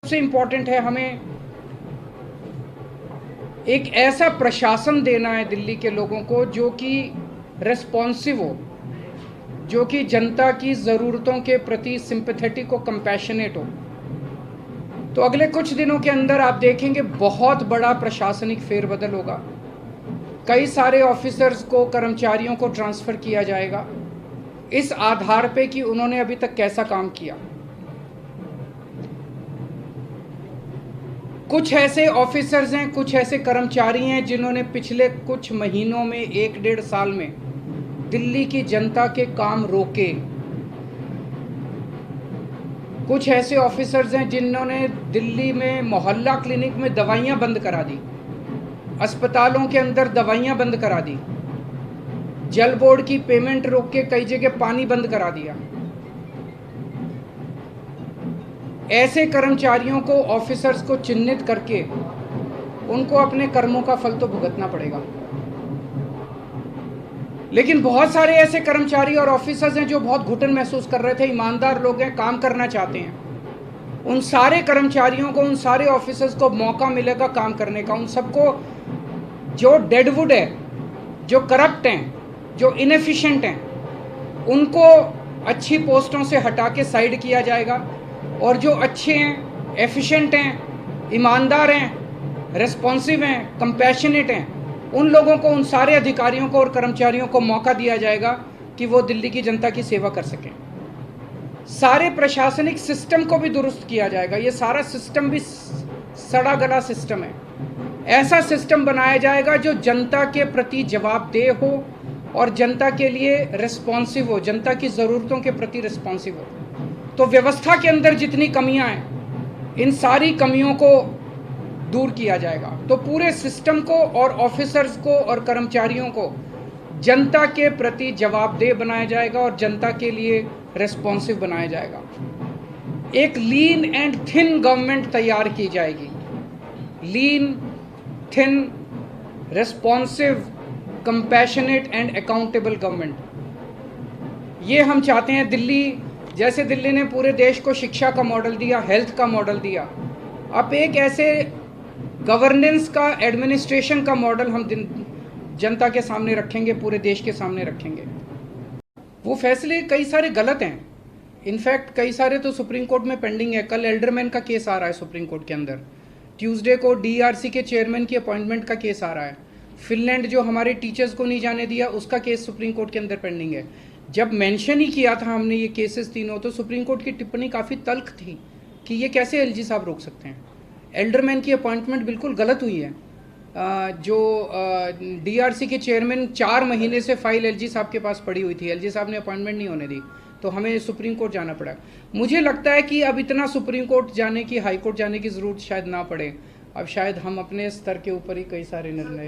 सबसे इम्पोर्टेंट है हमें एक ऐसा प्रशासन देना है दिल्ली के लोगों को जो कि रेस्पॉन्सिव हो, जो कि जनता की ज़रूरतों के प्रति सिंपैथेटिक हो, कंपैशनेट हो। तो अगले कुछ दिनों के अंदर आप देखेंगे बहुत बड़ा प्रशासनिक फेरबदल होगा। कई सारे ऑफिसर्स को, कर्मचारियों को ट्रांसफ़र किया जाएगा इस आधार पे कि उन्होंने अभी तक कैसा काम किया। कुछ ऐसे ऑफिसर्स हैं, कुछ ऐसे कर्मचारी हैं जिन्होंने पिछले कुछ महीनों में, 1-1.5 साल में दिल्ली की जनता के काम रोके। कुछ ऐसे ऑफिसर्स हैं जिन्होंने दिल्ली में मोहल्ला क्लिनिक में दवाइयां बंद करा दी, अस्पतालों के अंदर दवाइयां बंद करा दी, जल बोर्ड की पेमेंट रोक के कई जगह पानी बंद करा दिया। ऐसे कर्मचारियों को, ऑफिसर्स को चिन्हित करके उनको अपने कर्मों का फल तो भुगतना पड़ेगा। लेकिन बहुत सारे ऐसे कर्मचारी और ऑफिसर्स हैं जो बहुत घुटन महसूस कर रहे थे, ईमानदार लोग हैं, काम करना चाहते हैं। उन सारे कर्मचारियों को, उन सारे ऑफिसर्स को मौका मिलेगा काम करने का। उन सबको जो डेडवुड है, जो करप्ट हैं, जो इनएफिशिएंट हैं, उनको अच्छी पोस्टों से हटा के साइड किया जाएगा और जो अच्छे हैं, एफिशिएंट हैं, ईमानदार हैं, रेस्पॉन्सिव हैं, कंपैशनेट हैं, उन लोगों को, उन सारे अधिकारियों को और कर्मचारियों को मौका दिया जाएगा कि वो दिल्ली की जनता की सेवा कर सकें। सारे प्रशासनिक सिस्टम को भी दुरुस्त किया जाएगा। ये सारा सिस्टम भी सड़ा गला सिस्टम है। ऐसा सिस्टम बनाया जाएगा जो जनता के प्रति जवाबदेह हो और जनता के लिए रिस्पॉन्सिव हो, जनता की ज़रूरतों के प्रति रिस्पॉन्सिव हो। तो व्यवस्था के अंदर जितनी कमियां हैं, इन सारी कमियों को दूर किया जाएगा। तो पूरे सिस्टम को और ऑफिसर्स को और कर्मचारियों को जनता के प्रति जवाबदेह बनाया जाएगा और जनता के लिए रिस्पॉन्सिव बनाया जाएगा। एक लीन एंड थिन गवर्नमेंट तैयार की जाएगी। Lean, thin, responsive, compassionate and accountable government. ये हम चाहते हैं। जैसे दिल्ली ने पूरे देश को शिक्षा का मॉडल दिया, हेल्थ का मॉडल दिया, अब एक ऐसे गवर्नेंस का, एडमिनिस्ट्रेशन का मॉडल हम जनता के सामने रखेंगे, पूरे देश के सामने रखेंगे। वो फैसले कई सारे गलत हैं, इनफैक्ट कई सारे तो सुप्रीम कोर्ट में पेंडिंग है। कल एल्डरमैन का केस आ रहा है सुप्रीम कोर्ट के अंदर। ट्यूसडे को डीआरसी के चेयरमैन की अपॉइंटमेंट का केस आ रहा है। फिनलैंड जो हमारे टीचर्स को नहीं जाने दिया, उसका केस सुप्रीम कोर्ट के अंदर पेंडिंग है। जब मेंशन ही किया था हमने ये केसेस तीनों, तो सुप्रीम कोर्ट की टिप्पणी काफ़ी तल्ख थी कि ये कैसे एलजी साहब रोक सकते हैं। एल्डरमैन की अपॉइंटमेंट बिल्कुल गलत हुई है। जो डीआरसी के चेयरमैन 4 महीने से फाइल एलजी साहब के पास पड़ी हुई थी, एलजी साहब ने अपॉइंटमेंट नहीं होने दी, तो हमें सुप्रीम कोर्ट जाना पड़ा। मुझे लगता है कि अब इतना सुप्रीम कोर्ट जाने की, हाई कोर्ट जाने की ज़रूरत शायद ना पड़े। अब शायद हम अपने स्तर के ऊपर ही कई सारे निर्णय